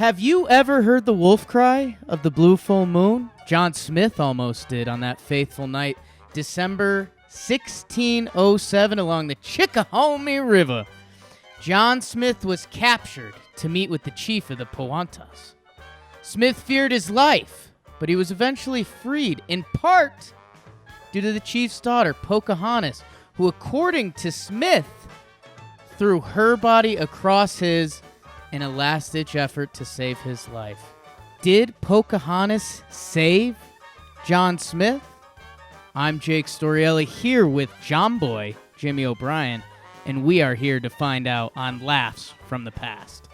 Have you ever heard the wolf cry of the blue full moon? John Smith almost did on that faithful night, December 1607, along the Chickahominy River. John Smith was captured to meet with the chief of the Pocahontas. Smith feared his life, but he was eventually freed, in part due to the chief's daughter, Pocahontas, who, according to Smith, threw her body across his in a last-ditch effort to save his life. Did Pocahontas save John Smith? I'm Jake Storielli here with John Boy, Jimmy O'Brien, and we are here to find out on Laughs from the Past.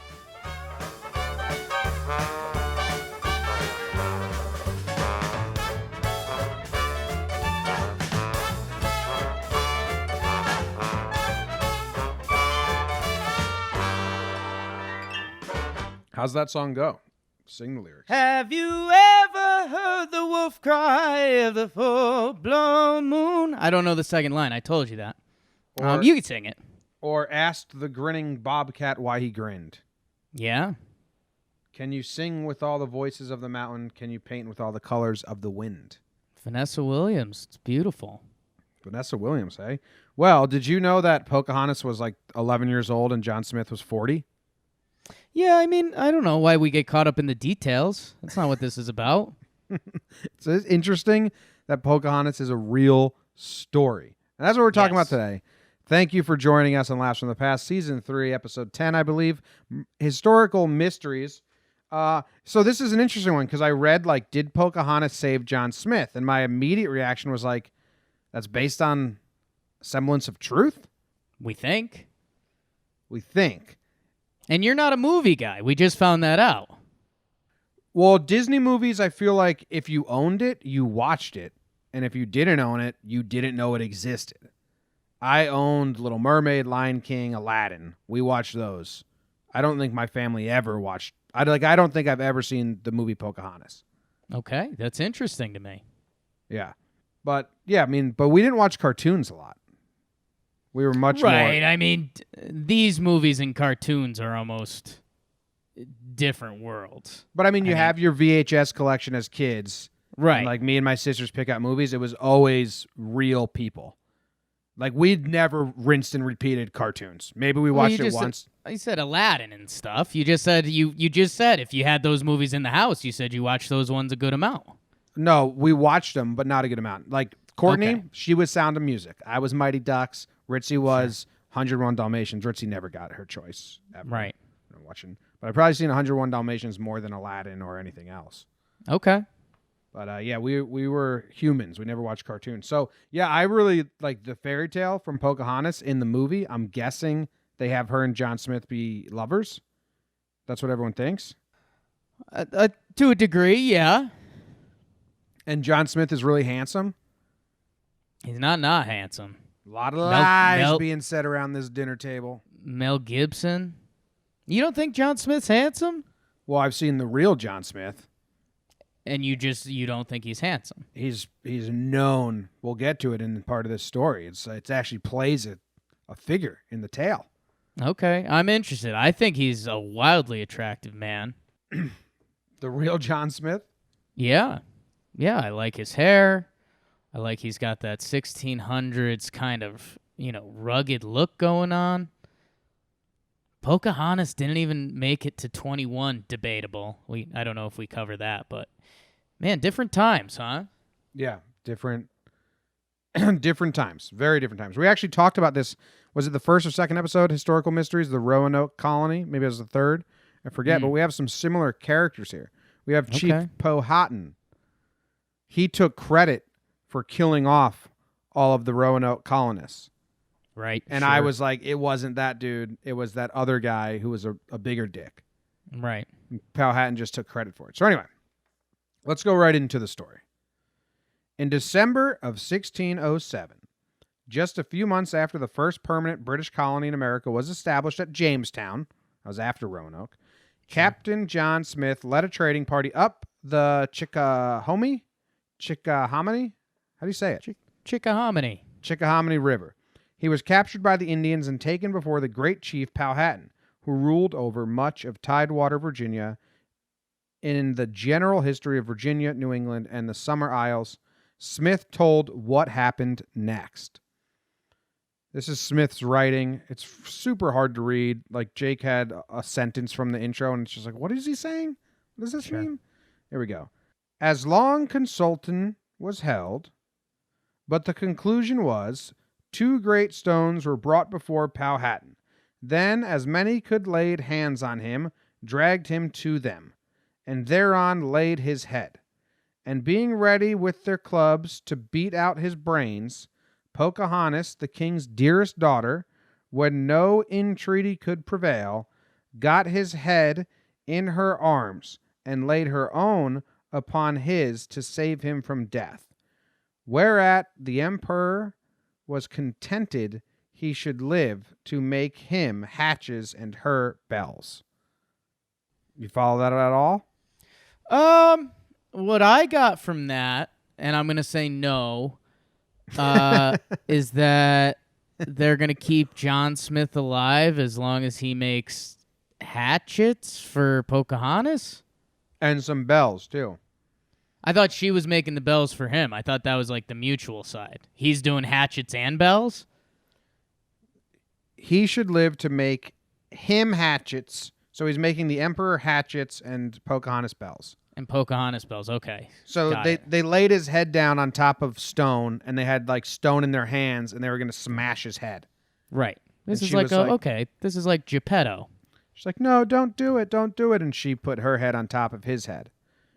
How's that song go? Sing the lyrics. Have you ever heard the wolf cry of the full-blown moon? I don't know the second line. I told you that. You can sing it. Or asked the grinning bobcat why he grinned. Yeah. Can you sing with all the voices of the mountain? Can you paint with all the colors of the wind? Vanessa Williams. It's beautiful. Vanessa Williams, eh? Well, did you know that Pocahontas was like 11 years old and John Smith was 40? Yeah, I mean, I don't know why we get caught up in the details. That's not what this is about. It's interesting that Pocahontas is a real story. And that's what we're talking about today. Thank you for joining us on Laughs from the Past, Season 3, Episode 10, I believe. Historical Mysteries. So this is an interesting one because I read, did Pocahontas save John Smith? And my immediate reaction was that's based on semblance of truth? We think. We think. And you're not a movie guy. We just found that out. Well, Disney movies, I feel like if you owned it, you watched it. And if you didn't own it, you didn't know it existed. I owned Little Mermaid, Lion King, Aladdin. We watched those. I don't think my family ever watched. I don't think I've ever seen the movie Pocahontas. Okay, that's interesting to me. Yeah. But we didn't watch cartoons a lot. We were much more... Right, I mean, these movies and cartoons are almost different words. But you have your VHS collection as kids. Right. And, me and my sisters pick out movies. It was always real people. We'd never rinsed and repeated cartoons. Maybe we watched it once. You said Aladdin and stuff. You just said you just said if you had those movies in the house, you said you watched those ones a good amount. No, we watched them, but not a good amount. Courtney, She was Sound of Music. I was Mighty Ducks. Ritzy was 101 Dalmatians. Ritzy never got her choice ever. Right. Watching, but I've probably seen 101 Dalmatians more than Aladdin or anything else. Okay. But we were humans. We never watched cartoons. So I really like the fairy tale from Pocahontas in the movie. I'm guessing they have her and John Smith be lovers. That's what everyone thinks. To a degree, yeah. And John Smith is really handsome. He's not handsome. A lot of lies being said around this dinner table. Mel Gibson. You don't think John Smith's handsome? Well, I've seen the real John Smith. And you don't think he's handsome? He's known. We'll get to it in part of this story. It's actually plays a figure in the tale. Okay, I'm interested. I think he's a wildly attractive man. The real John Smith? Yeah. Yeah, I like his hair. I like he's got that 1600s kind of, rugged look going on. Pocahontas didn't even make it to 21, debatable. I don't know if we cover that, but man, different times, huh? Yeah, different times. Very different times. We actually talked about this. Was it the first or second episode, Historical Mysteries, the Roanoke Colony? Maybe it was the third. I forget, but we have some similar characters here. We have Chief Powhatan. He took credit for killing off all of the Roanoke colonists. Right. And I was like, it wasn't that dude. It was that other guy who was a bigger dick. Right. Powhatan just took credit for it. So anyway, let's go right into the story. In December of 1607, just a few months after the first permanent British colony in America was established at Jamestown, that was after Roanoke, Captain John Smith led a trading party up the Chickahominy? How do you say it? Chickahominy River. He was captured by the Indians and taken before the great Chief Powhatan, who ruled over much of Tidewater, Virginia, In the general history of Virginia, New England, and the Summer Isles, Smith told what happened next. This is Smith's writing. It's super hard to read. Like, Jake had a sentence from the intro, and it's just like, what is he saying? What does this mean? Here we go. As long consultation was held, but the conclusion was, 2 great stones were brought before Powhatan. Then as many could laid hands on him, dragged him to them, and thereon laid his head. And being ready with their clubs to beat out his brains, Pocahontas, the king's dearest daughter, when no entreaty could prevail, got his head in her arms, and laid her own upon his to save him from death. Whereat the emperor was contented he should live to make him hatches and her bells. You follow that at all? What I got from that, and I'm going to say no, is that they're going to keep John Smith alive as long as he makes hatchets for Pocahontas? And some bells, too. I thought she was making the bells for him. I thought that was like the mutual side. He's doing hatchets and bells? He should live to make him hatchets. So he's making the emperor hatchets and Pocahontas bells. And Pocahontas bells, okay. So they laid his head down on top of stone, and they had like stone in their hands, and they were going to smash his head. Right. This is like, okay, this is like Geppetto. She's like, no, don't do it, don't do it. And she put her head on top of his head.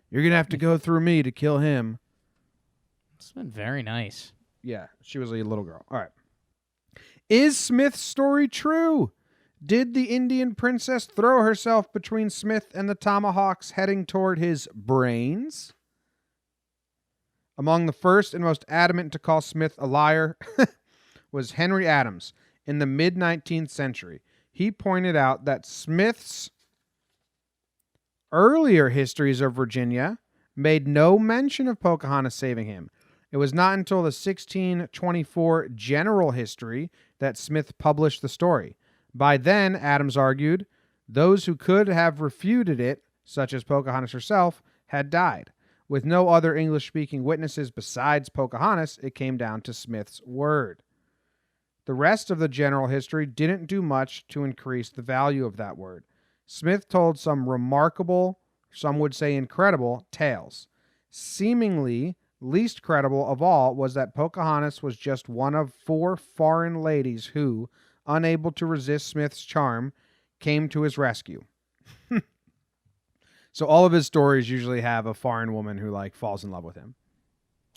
You're going to have to go through me to kill him. It's been very nice. Yeah, she was a little girl. All right. Is Smith's story true? Did the Indian princess throw herself between Smith and the tomahawks heading toward his brains? Among the first and most adamant to call Smith a liar was Henry Adams in the mid-19th century. He pointed out that Smith's earlier histories of Virginia made no mention of Pocahontas saving him. It was not until the 1624 general history that Smith published the story. By then, Adams argued, those who could have refuted it, such as Pocahontas herself, had died. With no other English-speaking witnesses besides Pocahontas, it came down to Smith's word. The rest of the general history didn't do much to increase the value of that word. Smith told some remarkable, some would say incredible, tales. Seemingly least credible of all was that Pocahontas was just one of 4 foreign ladies who, unable to resist Smith's charm, came to his rescue. So all of his stories usually have a foreign woman who like falls in love with him.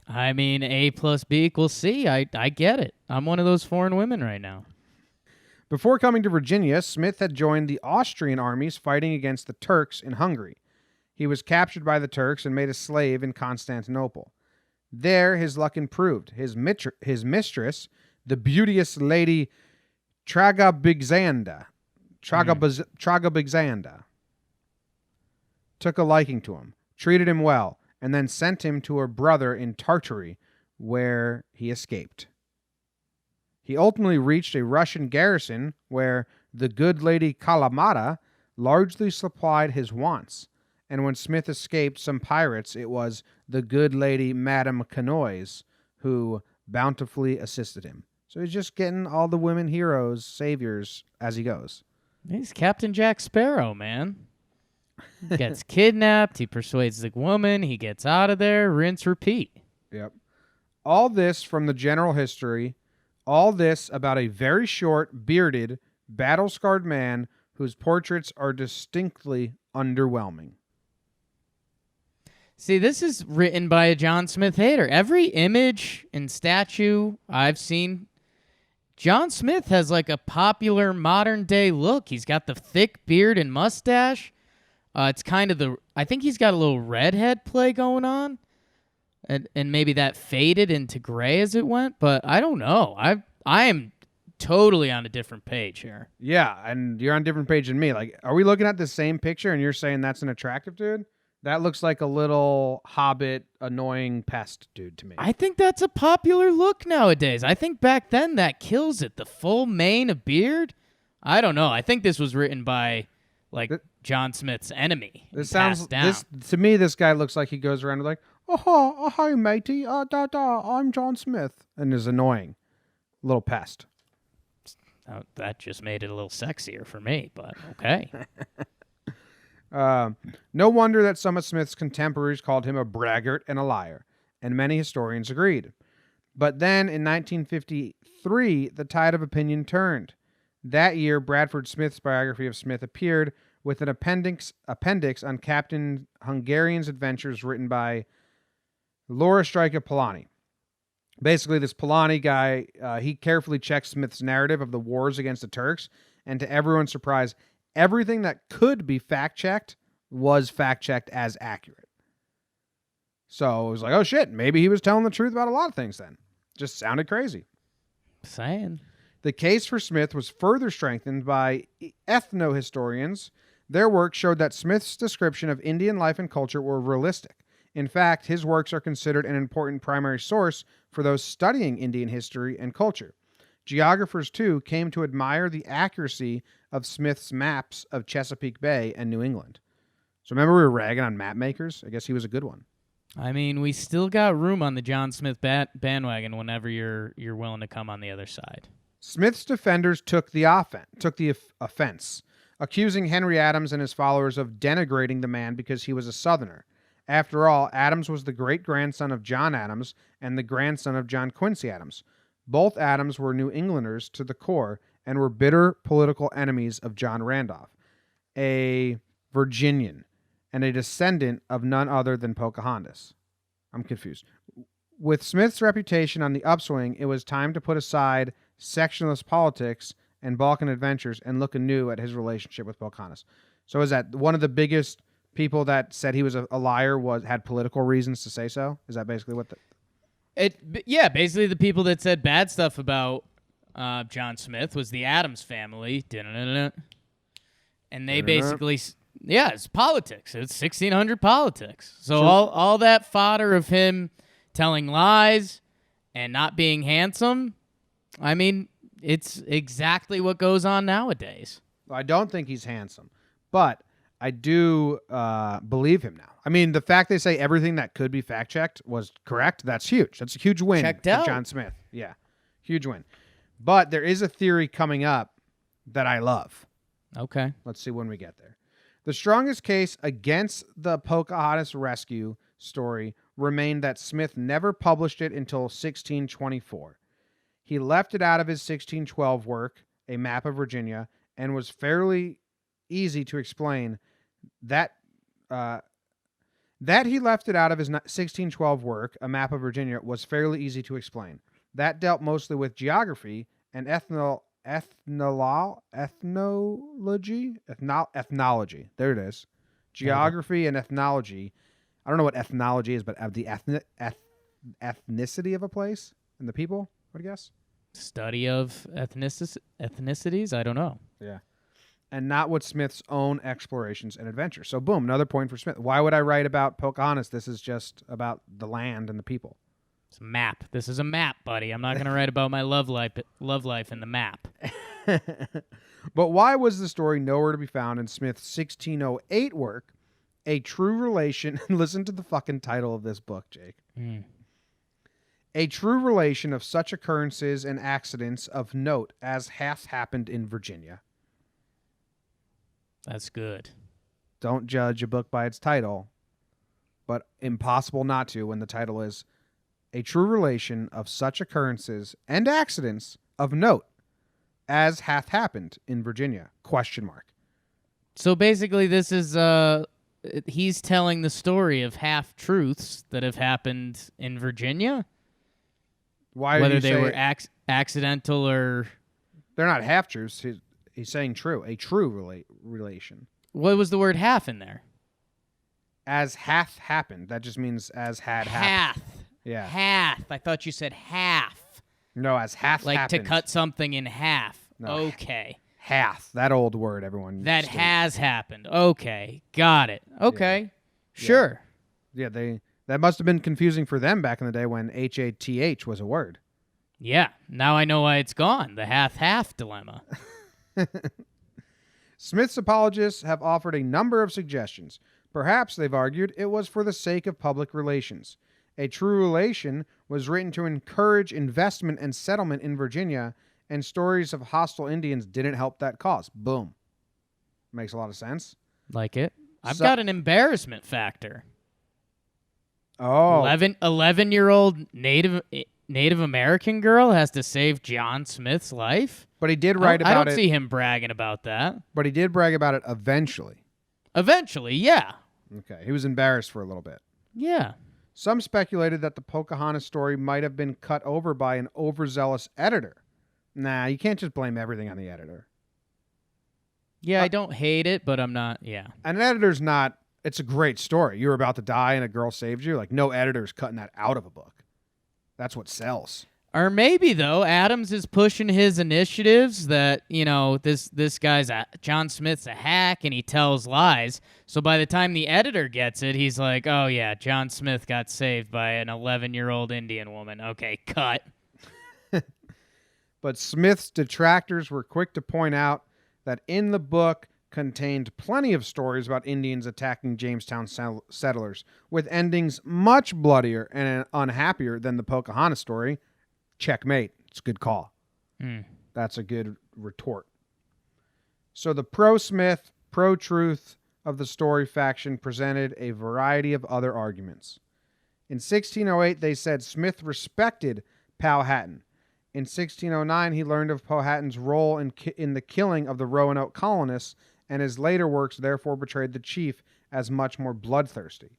I mean, A plus B equals C. I get it. I'm one of those foreign women right now. Before coming to Virginia, Smith had joined the Austrian armies fighting against the Turks in Hungary. He was captured by the Turks and made a slave in Constantinople. There, his luck improved. His mistress, the beauteous lady Tsenacommacah, took a liking to him, treated him well, and then sent him to her brother in Tartary, where he escaped. He ultimately reached a Russian garrison where the good lady Kalamata largely supplied his wants, and when Smith escaped some pirates, it was the good lady Madame Canoise who bountifully assisted him. So he's just getting all the women heroes, saviors, as he goes. He's Captain Jack Sparrow, man. He gets kidnapped, he persuades the woman, he gets out of there, rinse, repeat. Yep. All this from the general history, all this about a very short, bearded, battle-scarred man whose portraits are distinctly underwhelming. See, this is written by a John Smith hater. Every image and statue I've seen, John Smith has like a popular modern-day look. He's got the thick beard and mustache. It's kind of I think he's got a little redhead play going on. And maybe that faded into gray as it went, but I don't know. I am totally on a different page here. Yeah, and you're on a different page than me. Like, are we looking at the same picture and you're saying that's an attractive dude? That looks like a little hobbit, annoying pest dude to me. I think that's a popular look nowadays. I think back then that kills it. The full mane of beard? I don't know. I think this was written by, like, John Smith's enemy. This passed sounds down. this to me. This guy looks like he goes around like, oh hi matey, I'm John Smith, and is annoying, little pest. Oh, that just made it a little sexier for me, but okay. No wonder that some of Smith's contemporaries called him a braggart and a liar, and many historians agreed. But then, in 1953, the tide of opinion turned. That year, Bradford Smith's biography of Smith appeared with an appendix on Captain Hungarian's adventures written by Laura Stryka Polani. Basically, this Polani guy, he carefully checked Smith's narrative of the wars against the Turks, and to everyone's surprise, everything that could be fact-checked was fact-checked as accurate. So it was like, oh shit, maybe he was telling the truth about a lot of things then. Just sounded crazy. Saying. The case for Smith was further strengthened by ethno-historians. Their work showed that Smith's description of Indian life and culture were realistic. In fact, his works are considered an important primary source for those studying Indian history and culture. Geographers, too, came to admire the accuracy of Smith's maps of Chesapeake Bay and New England. So remember we were ragging on map makers? I guess he was a good one. I mean, we still got room on the John Smith bandwagon whenever you're willing to come on the other side. Smith's defenders took the offense, accusing Henry Adams and his followers of denigrating the man because he was a Southerner. After all, Adams was the great-grandson of John Adams and the grandson of John Quincy Adams. Both Adams were New Englanders to the core and were bitter political enemies of John Randolph, a Virginian, and a descendant of none other than Pocahontas. I'm confused. With Smith's reputation on the upswing, it was time to put aside sectionalist politics and Balkan adventures and look anew at his relationship with Pocahontas. So is that one of the biggest people that said he was a liar had political reasons to say so? Is that basically what Yeah, basically the people that said bad stuff about John Smith was the Adams family. And they basically... Yeah, it's politics. It's 1600 politics. So all that fodder of him telling lies and not being handsome, I mean, it's exactly what goes on nowadays. I don't think he's handsome, but I do believe him now. I mean, the fact they say everything that could be fact-checked was correct, that's huge. That's a huge win Checked for out. John Smith. Yeah, huge win. But there is a theory coming up that I love. Okay. Let's see when we get there. The strongest case against the Pocahontas rescue story remained that Smith never published it until 1624. He left it out of his 1612 work, A Map of Virginia, and was fairly easy to explain that he left it out of his 1612 work, A Map of Virginia, was fairly easy to explain. That dealt mostly with geography and ethnology. There it is. Geography and ethnology. I don't know what ethnology is, but of the ethnicity of a place and the people, I guess. Study of ethnicities? I don't know. Yeah. And not with Smith's own explorations and adventures. So boom, another point for Smith. Why would I write about Pocahontas? This is just about the land and the people. It's a map. This is a map, buddy. I'm not going to write about my love life in the map. But why was the story nowhere to be found in Smith's 1608 work, A True Relation? Listen to the fucking title of this book, Jake. A True Relation of Such Occurrences and Accidents of Note as Hath Happened in Virginia. That's good. Don't judge a book by its title, but impossible not to when the title is A True Relation of Such Occurrences and Accidents of Note as Hath Happened in Virginia, ? So basically this is, he's telling the story of half-truths that have happened in Virginia? Why Whether they were accidental or... They're not half-truths. He's saying true. A true relation. What was the word half in there? As hath happened. That just means as had happened. Yeah. Half. I thought you said half. No, as hath like happened. To cut something in half. No, okay. Hath. That old word, everyone. That has happened. Okay. Got it. Okay. Yeah. Sure. Yeah, that must have been confusing for them back in the day when HATH was a word. Yeah. Now I know why it's gone. The half-half dilemma. Smith's apologists have offered a number of suggestions. Perhaps, they've argued, it was for the sake of public relations. A true relation was written to encourage investment and settlement in Virginia, and stories of hostile Indians didn't help that cause. Boom. Makes a lot of sense. Like it. I've got an embarrassment factor. Oh. 11-year-old Native American girl has to save John Smith's life? But he did write about it. I don't see him bragging about that. But he did brag about it eventually. Eventually, yeah. Okay. He was embarrassed for a little bit. Yeah. Some speculated that the Pocahontas story might have been cut over by an overzealous editor. Nah, you can't just blame everything on the editor. Yeah, I don't hate it, but I'm not, yeah. An editor's not, it's a great story. You were about to die and a girl saved you. Like, no editor's cutting that out of a book. That's what sells. Or maybe, though, Adams is pushing his initiatives that, you know, this guy's, John Smith's a hack and he tells lies. So by the time the editor gets it, he's like, oh, yeah, John Smith got saved by an 11-year-old Indian woman. Okay, cut. But Smith's detractors were quick to point out that in the book contained plenty of stories about Indians attacking Jamestown settlers, with endings much bloodier and unhappier than the Pocahontas story. Checkmate. It's a good call. That's a good retort. So the pro-Smith, pro-truth of the story faction presented a variety of other arguments. In 1608, they said Smith respected Powhatan. In 1609, he learned of Powhatan's role in the killing of the Roanoke colonists, and his later works therefore portrayed the chief as much more bloodthirsty.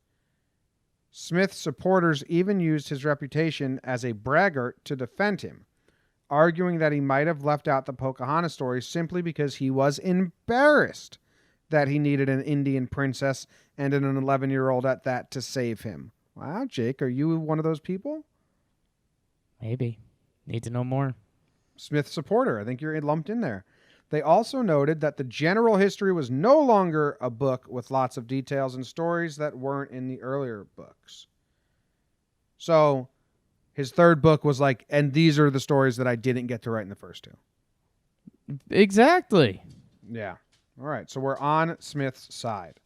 Smith's supporters even used his reputation as a braggart to defend him, arguing that he might have left out the Pocahontas story simply because he was embarrassed that he needed an Indian princess and an 11-year-old at that to save him. Wow, Jake, are you one of those people? Maybe. Need to know more. Smith supporter. I think you're lumped in there. They also noted that the general history was no longer a book with lots of details and stories that weren't in the earlier books. So his third book was like, and these are the stories that I didn't get to write in the first two. Exactly. Yeah. All right. So we're on Smith's side.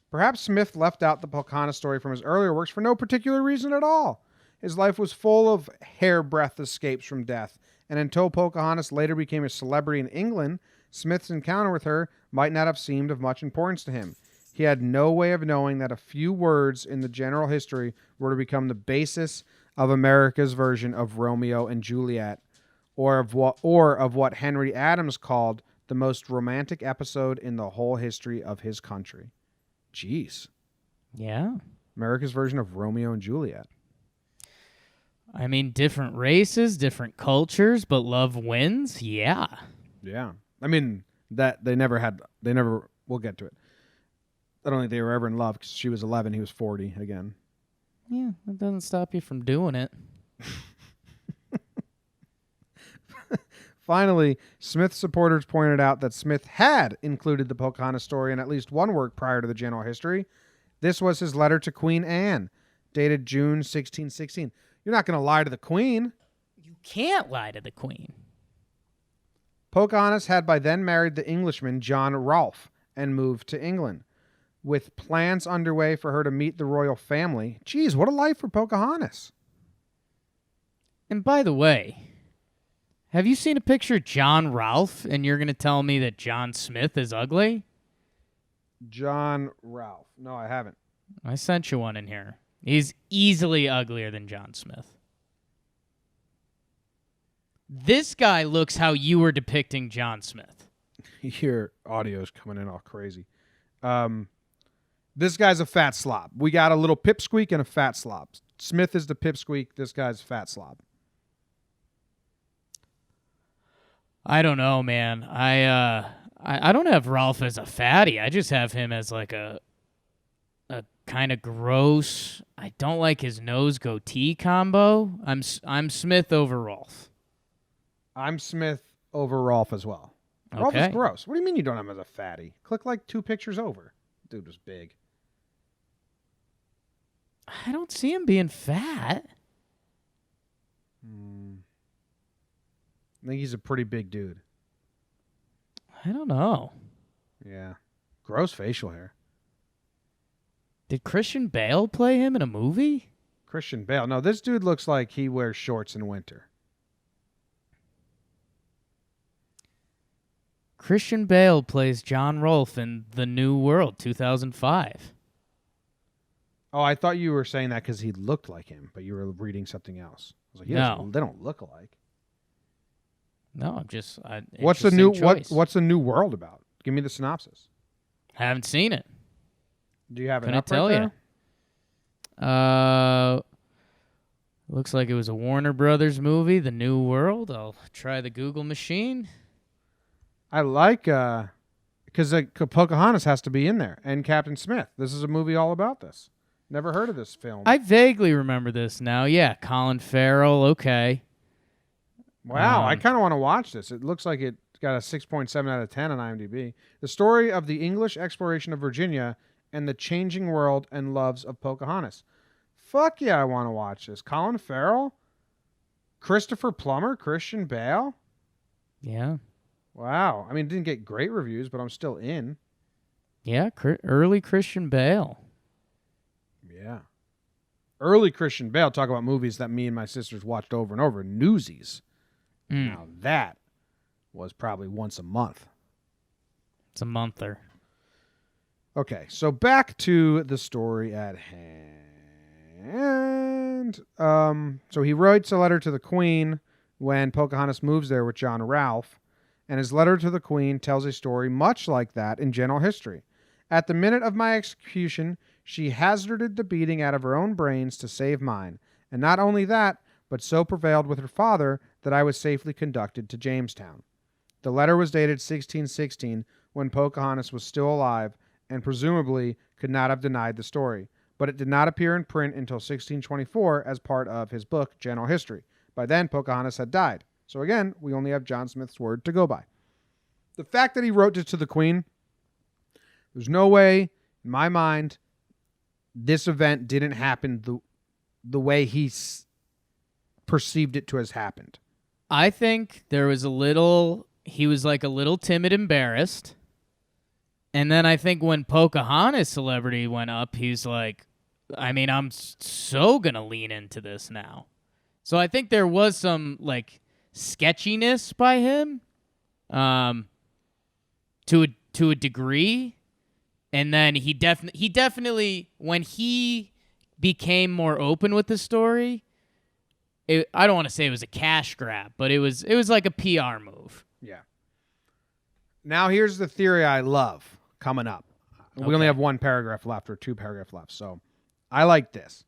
Perhaps Smith left out the Pocahontas story from his earlier works for no particular reason at all. His life was full of hairbreadth escapes from death, and until Pocahontas later became a celebrity in England, Smith's encounter with her might not have seemed of much importance to him. He had no way of knowing that a few words in the general history were to become the basis of America's version of Romeo and Juliet, or of what Henry Adams called the most romantic episode in the whole history of his country. Jeez. Yeah. America's version of Romeo and Juliet. I mean, different races, different cultures, but love wins? Yeah. Yeah. I mean, we'll get to it. I don't think they were ever in love because she was 11, he was 40 again. Yeah, that doesn't stop you from doing it. Finally, Smith's supporters pointed out that Smith had included the Pocahontas story in at least one work prior to the general history. This was his letter to Queen Anne, dated June 1616. You're not going to lie to the Queen. You can't lie to the Queen. Pocahontas had by then married the Englishman John Rolfe and moved to England, with plans underway for her to meet the royal family. Geez, what a life for Pocahontas. And by the way, have you seen a picture of John Rolfe and you're going to tell me that John Smith is ugly? John Rolfe. No, I haven't. I sent you one in here. He's easily uglier than John Smith. This guy looks how you were depicting John Smith. Your audio's coming in all crazy. This guy's a fat slob. We got a little pipsqueak and a fat slob. Smith is the pipsqueak. This guy's fat slob. I don't know, man. I don't have Rolfe as a fatty. I just have him as like a kind of gross. I don't like his nose goatee combo. I'm Smith over Rolfe. I'm Smith over Rolfe as well. Okay. Rolfe is gross. What do you mean you don't have him as a fatty? Click like 2 pictures over. Dude was big. I don't see him being fat. I think he's a pretty big dude. I don't know. Yeah. Gross facial hair. Did Christian Bale play him in a movie? Christian Bale. No, this dude looks like he wears shorts in winter. Christian Bale plays John Rolfe in The New World, 2005. Oh, I thought you were saying that because he looked like him, but you were reading something else. I was like, No. they don't look alike. No, I'm just. What's the new What's the New World about? Give me the synopsis. Haven't seen it. Do you have it Couldn't up tell right you. Looks like it was a Warner Brothers movie, The New World. I'll try the Google machine. I like because Pocahontas has to be in there, and Captain Smith. This is a movie all about this. Never heard of this film. I vaguely remember this now. Yeah, Colin Farrell. Okay. Wow, I kind of want to watch this. It looks like it got a 6.7 out of 10 on IMDb. The story of the English exploration of Virginia and the changing world and loves of Pocahontas. Fuck yeah, I want to watch this. Colin Farrell? Christopher Plummer? Christian Bale? Yeah. Wow. I mean, it didn't get great reviews, but I'm still in. Yeah, early Christian Bale. Yeah. Early Christian Bale. Talk about movies that me and my sisters watched over and over. Newsies. Now that was probably once a month. It's a monther. Okay, so back to the story at hand. So he writes a letter to the Queen when Pocahontas moves there with John Ralph, and his letter to the Queen tells a story much like that in general history. At the minute of my execution, she hazarded the beating out of her own brains to save mine, and not only that, but so prevailed with her father that I was safely conducted to Jamestown. The letter was dated 1616, when Pocahontas was still alive, and presumably could not have denied the story, but it did not appear in print until 1624 as part of his book, General History. By then, Pocahontas had died. So again, we only have John Smith's word to go by. The fact that he wrote it to the Queen, there's no way, in my mind, this event didn't happen the way he perceived it to have happened. I think he was like a little timid, embarrassed. And then I think when Pocahontas' celebrity went up, he's like, I mean, I'm so going to lean into this now. So I think there was some, like, sketchiness by him to a degree. And then he definitely, when he became more open with the story, I don't want to say it was a cash grab, but it was like a PR move. Yeah. Now here's the theory I love coming up. We only have one paragraph left or two paragraphs left, so I like this.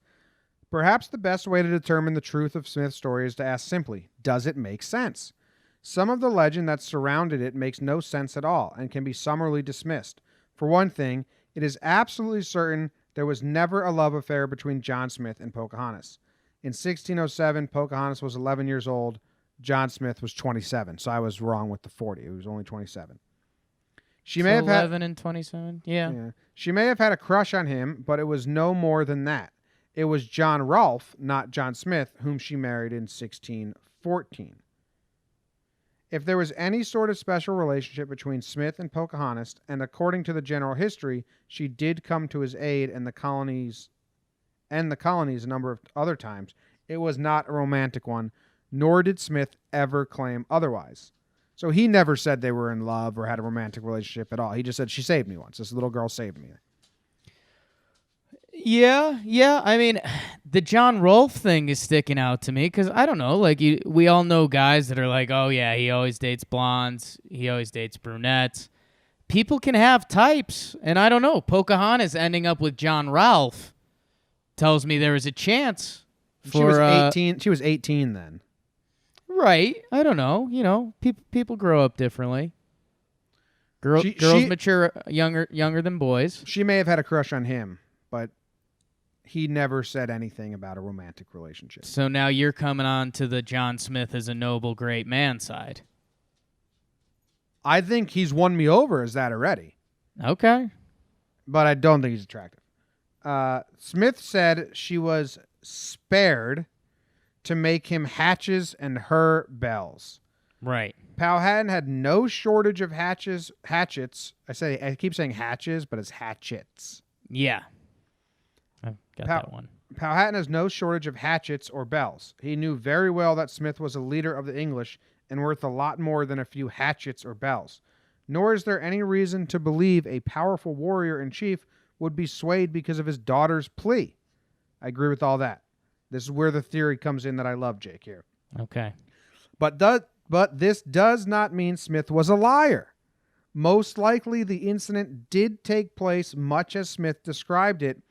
Perhaps the best way to determine the truth of Smith's story is to ask simply, does it make sense? Some of the legend that surrounded it makes no sense at all and can be summarily dismissed. For one thing, it is absolutely certain there was never a love affair between John Smith and Pocahontas. In 1607, Pocahontas was 11 years old. John Smith was 27, so I was wrong with the 40. He was only 27. She may have 11 and 27, yeah. She may have had a crush on him, but it was no more than that. It was John Rolfe, not John Smith, whom she married in 1614. If there was any sort of special relationship between Smith and Pocahontas, and according to the general history, she did come to his aid and the colonies a number of other times, it was not a romantic one, nor did Smith ever claim otherwise. So he never said they were in love or had a romantic relationship at all. He just said, she saved me once. This little girl saved me. Yeah. I mean, the John Rolfe thing is sticking out to me because, I don't know, like we all know guys that are like, oh, yeah, he always dates blondes. He always dates brunettes. People can have types, and I don't know. Pocahontas ending up with John Rolfe tells me there was a chance. She was 18. She was 18 then. Right. I don't know. You know, people grow up differently. Girls mature younger than boys. She may have had a crush on him, but he never said anything about a romantic relationship. So now you're coming on to the John Smith as a noble, great man side. I think he's won me over as that already. Okay. But I don't think he's attractive. Smith said she was spared to make him hatches and her bells. Right. Powhatan had no shortage of hatchets. I keep saying hatches, but it's hatchets. Yeah. I got that one. Powhatan has no shortage of hatchets or bells. He knew very well that Smith was a leader of the English and worth a lot more than a few hatchets or bells. Nor is there any reason to believe a powerful warrior in chief would be swayed because of his daughter's plea. I agree with all that. This is where the theory comes in that I love, Jake, here. Okay. But this does not mean Smith was a liar. Most likely the incident did take place much as Smith described it,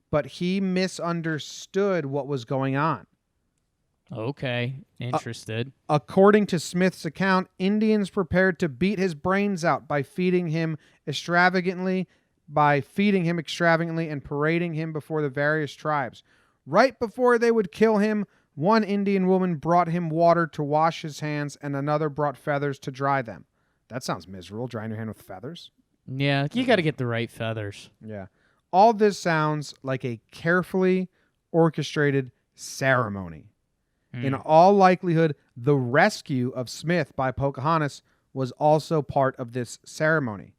but he misunderstood what was going on. Okay. Interested. According to Smith's account, Indians prepared to beat his brains out by feeding him extravagantly and parading him before the various tribes. Right before they would kill him, one Indian woman brought him water to wash his hands, and another brought feathers to dry them. That sounds miserable, drying your hand with feathers. Yeah, you got to get the right feathers. Yeah. All this sounds like a carefully orchestrated ceremony. In all likelihood, the rescue of Smith by Pocahontas was also part of this ceremony.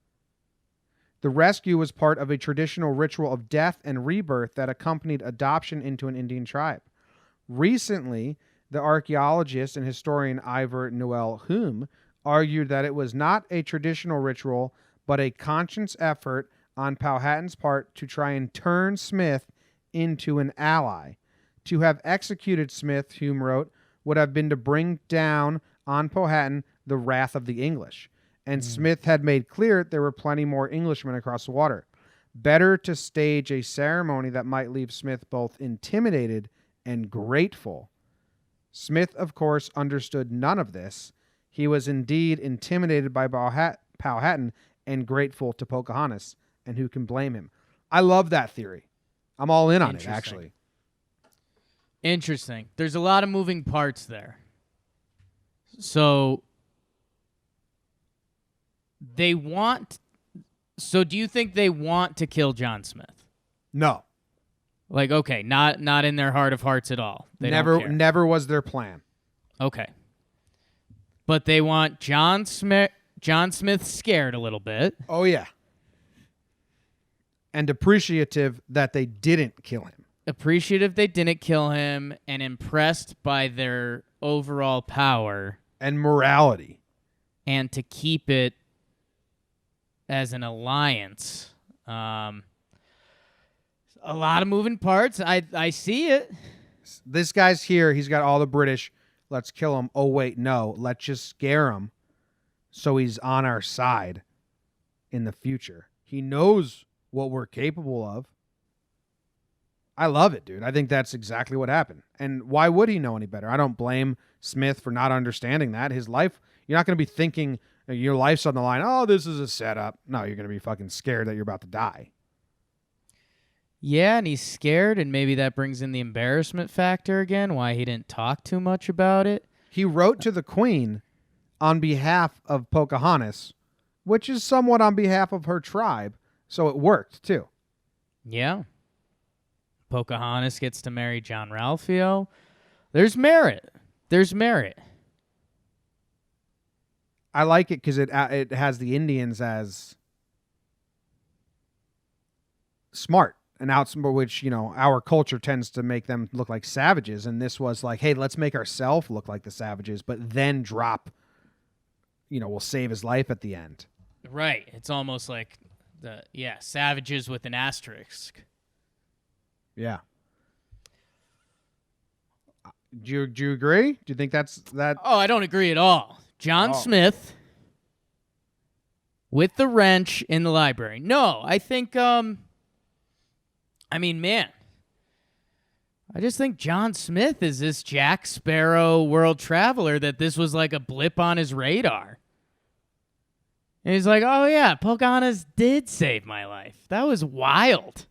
The rescue was part of a traditional ritual of death and rebirth that accompanied adoption into an Indian tribe. Recently, the archaeologist and historian Ivor Noel Hume argued that it was not a traditional ritual, but a conscious effort on Powhatan's part to try and turn Smith into an ally. To have executed Smith, Hume wrote, would have been to bring down on Powhatan the wrath of the English. And Smith had made clear there were plenty more Englishmen across the water. Better to stage a ceremony that might leave Smith both intimidated and grateful. Smith, of course, understood none of this. He was indeed intimidated by Powhatan and grateful to Pocahontas, and who can blame him? I love that theory. I'm all in on it, actually. Interesting. There's a lot of moving parts there. So do you think they want to kill John Smith? No. Like, okay, not in their heart of hearts at all. They don't care. Never was their plan. Okay. But they want John Smith scared a little bit. Oh, yeah. And appreciative that they didn't kill him. Appreciative they didn't kill him, and impressed by their overall power. And morality. And to keep it as an alliance. A lot of moving parts. I see it. This guy's here. He's got all the British. Let's kill him. Oh, wait, no. Let's just scare him so he's on our side in the future. He knows what we're capable of. I love it, dude. I think that's exactly what happened. And why would he know any better? I don't blame Smith for not understanding that. His life, you're not going to be thinking your life's on the line. Oh, this is a setup. No, you're going to be fucking scared that you're about to die. Yeah, and he's scared, and maybe that brings in the embarrassment factor again, why he didn't talk too much about it. He wrote to the Queen on behalf of Pocahontas, which is somewhat on behalf of her tribe, so it worked, too. Yeah. Pocahontas gets to marry John Ralphio. There's merit. I like it because it has the Indians as smart and outsmart, which, our culture tends to make them look like savages. And this was like, hey, let's make ourselves look like the savages, but then drop, we'll save his life at the end. Right. It's almost like savages with an asterisk. Yeah. Do you agree? Do you think that's that? Oh, I don't agree at all. John Smith with the wrench in the library. No, I think, man, I just think John Smith is this Jack Sparrow world traveler that this was like a blip on his radar. And he's like, oh, yeah, Pocahontas did save my life. That was wild.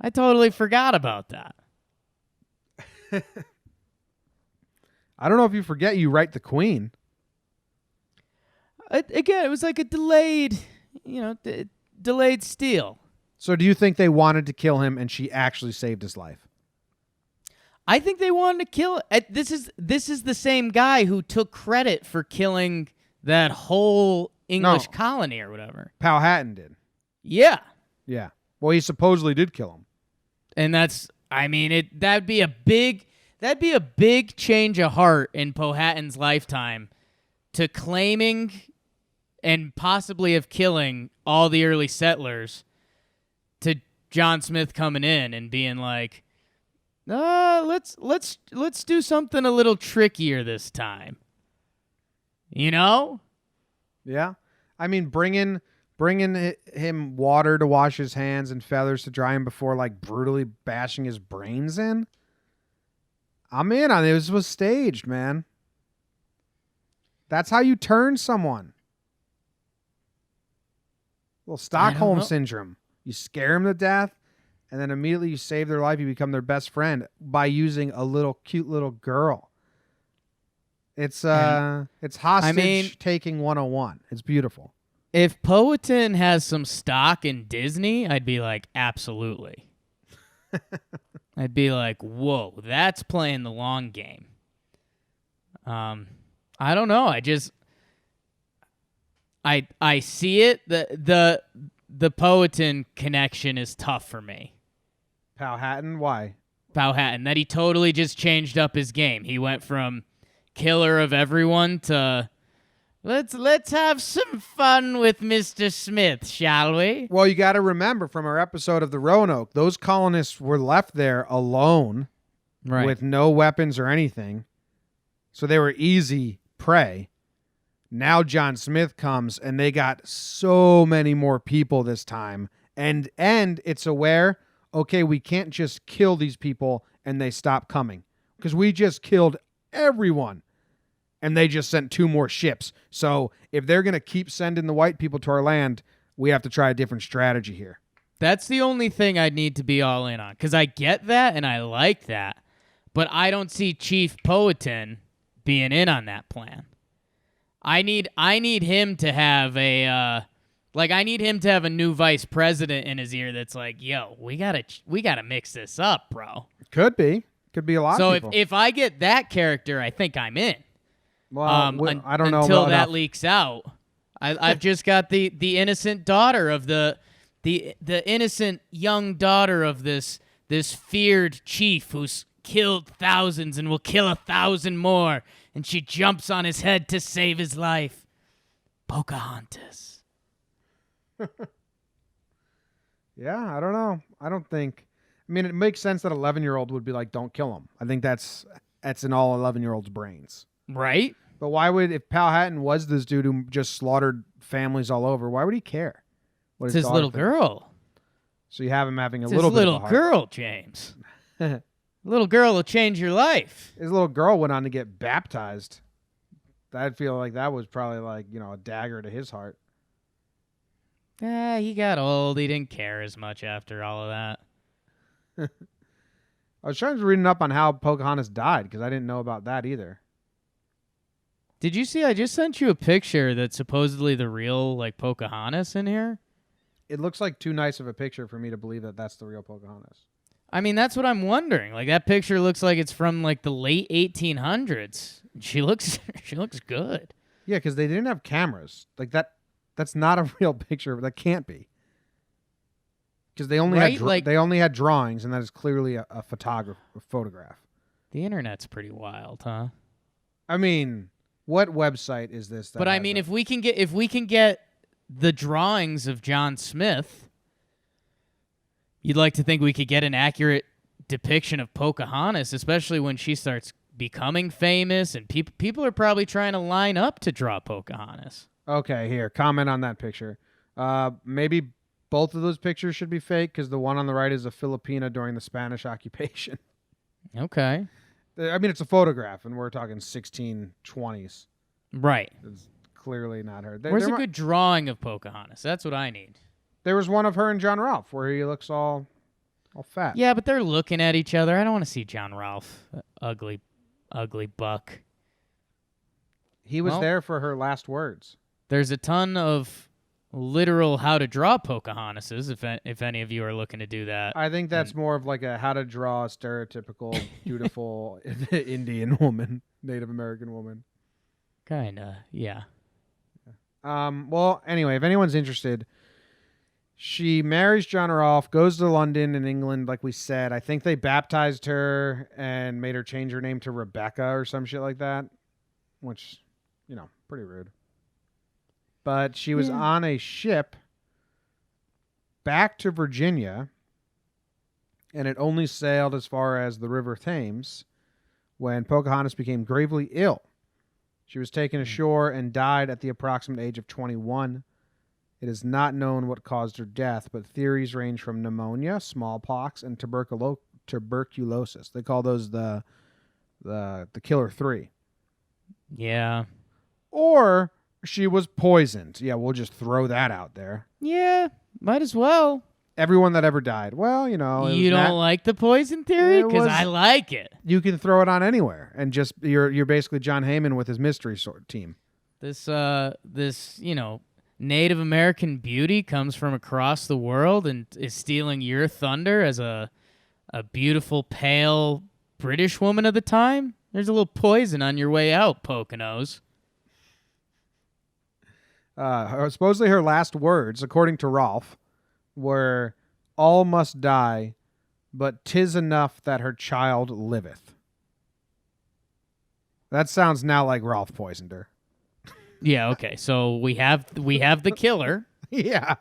I totally forgot about that. I don't know if you forget you write the Queen. Again, it was like a delayed steal. So do you think they wanted to kill him and she actually saved his life? I think they wanted to kill it. This is the same guy who took credit for killing that whole English colony or whatever. Powhatan did. Yeah. Yeah. Well, he supposedly did kill him. And that'd be a big change of heart in Powhatan's lifetime to claiming and possibly of killing all the early settlers to John Smith coming in and being like, let's do something a little trickier this time. You know? Yeah. I mean, bringing him water to wash his hands and feathers to dry him before like brutally bashing his brains in. I'm in on it. This was staged, man. That's how you turn someone. Well, Stockholm syndrome. You scare them to death, and then immediately you save their life. You become their best friend by using a cute little girl. It's hostage taking 101. It's beautiful. If Powhatan has some stock in Disney, I'd be like, absolutely. I'd be like, whoa, that's playing the long game. I don't know. I see it. The Powhatan connection is tough for me. Powhatan? Why? Powhatan. That he totally just changed up his game. He went from killer of everyone to let's have some fun with Mr. Smith, shall we? Well, you got to remember from our episode of the Roanoke, those colonists were left there alone, right, with no weapons or anything. So they were easy prey. Now John Smith comes, and they got so many more people this time. And it's aware, okay, we can't just kill these people and they stop coming. Because we just killed everyone. And they just sent 2 more ships. So if they're going to keep sending the white people to our land, we have to try a different strategy here. That's the only thing I'd need to be all in on. Because I get that, and I like that. But I don't see Chief Powhatan being in on that plan. I need him to have I need him to have a new vice president in his ear that's like, yo, we gotta mix this up, bro. Could be a lot. So of people. if I get that character, I think I'm in. Well, I don't know until that enough. leaks out. I've just got the innocent daughter of the innocent young daughter of this feared chief who's killed thousands and will kill 1,000 more, and she jumps on his head to save his life. Pocahontas. Yeah, I don't know. I don't think. I mean, it makes sense that 11-year-old would be like, "Don't kill him." I think that's in all 11-year-olds' brains. Right? But why would, if Powhatan was this dude who just slaughtered families all over, why would he care? What it's his little girl. So you have him having it's a little his bit little of a heart. girl, James. Little girl will change your life. His little girl went on to get baptized. I'd feel like that was probably like, a dagger to his heart. He got old. He didn't care as much after all of that. I was trying to read up on how Pocahontas died because I didn't know about that either. Did you see? I just sent you a picture that's supposedly the real Pocahontas in here. It looks like too nice of a picture for me to believe that that's the real Pocahontas. I mean, that's what I'm wondering. That picture looks like it's from the late 1800s. She looks good. Yeah, because they didn't have cameras. That's not a real picture. That can't be. Because they only had drawings, and that is clearly a photograph. The internet's pretty wild, huh? I mean, what website is this? But I mean, if we can get the drawings of John Smith, you'd like to think we could get an accurate depiction of Pocahontas, especially when she starts becoming famous, and people are probably trying to line up to draw Pocahontas. Okay, here, comment on that picture. Maybe both of those pictures should be fake because the one on the right is a Filipina during the Spanish occupation. Okay. I mean, it's a photograph, and we're talking 1620s. Right. It's clearly not her. Where's a good drawing of Pocahontas? That's what I need. There was one of her and John Ralph where he looks all fat. Yeah, but they're looking at each other. I don't want to see John Ralph. Ugly buck. He was there for her last words. There's a ton of literal how to draw Pocahontas, if any of you are looking to do that. I think that's more of like a how to draw a stereotypical beautiful Indian woman, Native American woman. Kinda, yeah. Well, anyway, if anyone's interested, she marries John Rolfe, goes to London in England, like we said. I think they baptized her and made her change her name to Rebecca or some shit like that, which, pretty rude. But she was on a ship back to Virginia, and it only sailed as far as the River Thames when Pocahontas became gravely ill. She was taken ashore and died at the approximate age of 21. It is not known what caused her death, but theories range from pneumonia, smallpox, and tuberculosis. They call those the killer three. Yeah. Or she was poisoned. Yeah, we'll just throw that out there. Yeah, might as well. Everyone that ever died. Well, You don't like the poison theory? Because I like it. You can throw it on anywhere, and just you're basically John Heyman with his mystery team. This Native American beauty comes from across the world and is stealing your thunder as a beautiful, pale British woman of the time. There's a little poison on your way out, Poconos. Supposedly her last words, according to Rolfe, were, "All must die, but 'tis enough that her child liveth." That sounds now like Rolfe poisoned her. Yeah, okay. So we have the killer. Yeah.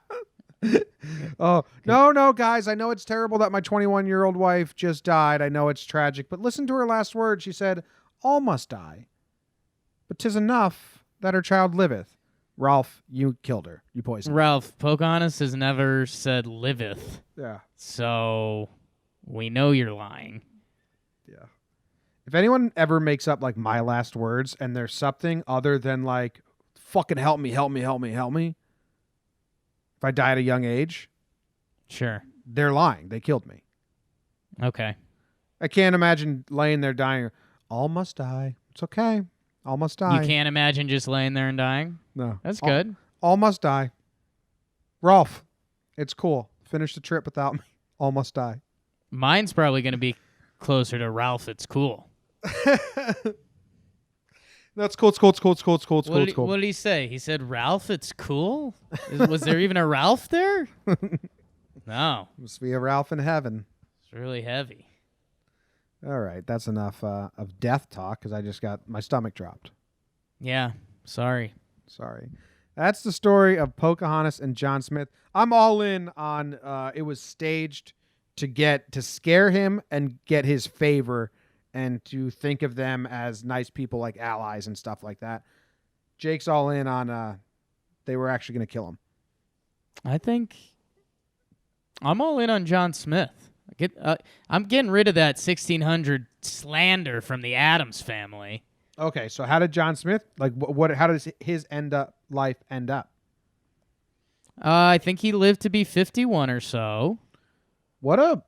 Oh, no, guys. I know it's terrible that my 21-year-old wife just died. I know it's tragic. But listen to her last words. She said, "All must die, but 'tis enough that her child liveth." Rolfe, you killed her. You poisoned her. Ralph, Pocahontas has never said liveth. Yeah. So we know you're lying. Yeah. If anyone ever makes up like my last words and there's something other than like, fucking help me. If I die at a young age, Sure. they're lying. They killed me. Okay. I can't imagine laying there dying. All must die. It's okay. All must die. You can't imagine just laying there and dying? No. That's good. All must die. Rolfe, it's cool. Finish the trip without me. All must die. Mine's probably going to be closer to Ralph. It's cool. That's cool. It's cool. What did he say? He said, Ralph, it's cool? Was there even a Ralph there? No. Must be a Ralph in heaven. It's really heavy. All right. That's enough of death talk because I just got my stomach dropped. Yeah. Sorry. That's the story of Pocahontas and John Smith. I'm all in on it was staged to scare him and get his favor and to think of them as nice people like allies and stuff like that. Jake's all in on they were actually going to kill him. I think I'm all in on John Smith. I'm getting rid of that 1600 slander from the Addams family. Okay, so how did John Smith how does his life end up? I think he lived to be 51 or so. What a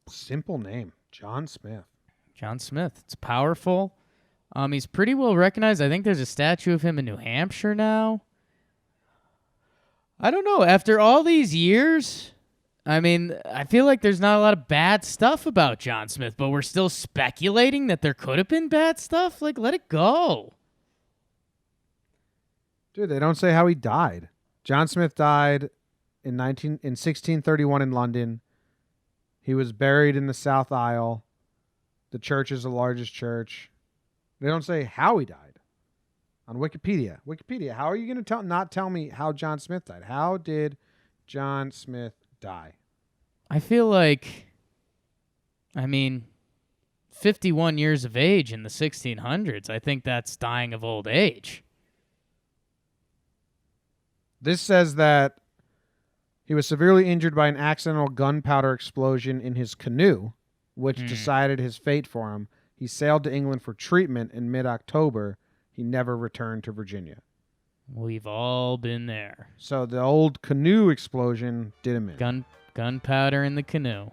simple name, John Smith. John Smith. It's powerful. He's pretty well recognized. I think there's a statue of him in New Hampshire now. I don't know. After all these years, I mean, I feel like there's not a lot of bad stuff about John Smith, but we're still speculating that there could have been bad stuff. Like, let it go. Dude, they don't say how he died. John Smith died in 1631 in London. He was buried in the South Aisle. The church is the largest church. They don't say how he died. On Wikipedia, how are you going to not tell me how John Smith died? How did John Smith die? I feel like, 51 years of age in the 1600s. I think that's dying of old age. This says that he was severely injured by an accidental gunpowder explosion in his canoe, which decided his fate for him. He sailed to England for treatment in mid-October. He never returned to Virginia. We've all been there. So the old canoe explosion did him in. Gunpowder in the canoe.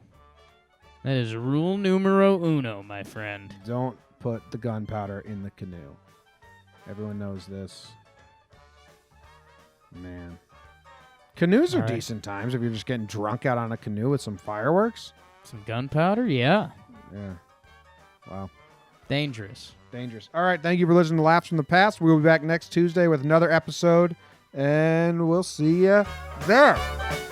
That is rule numero uno, my friend. Don't put the gunpowder in the canoe. Everyone knows this. Man. Canoes are All right. decent times if you're just getting drunk out on a canoe with some fireworks. Some gunpowder? Yeah. Yeah. Wow. Dangerous. Dangerous. All right. Thank you for listening to Laughs from the Past. We'll be back next Tuesday with another episode, and we'll see you there.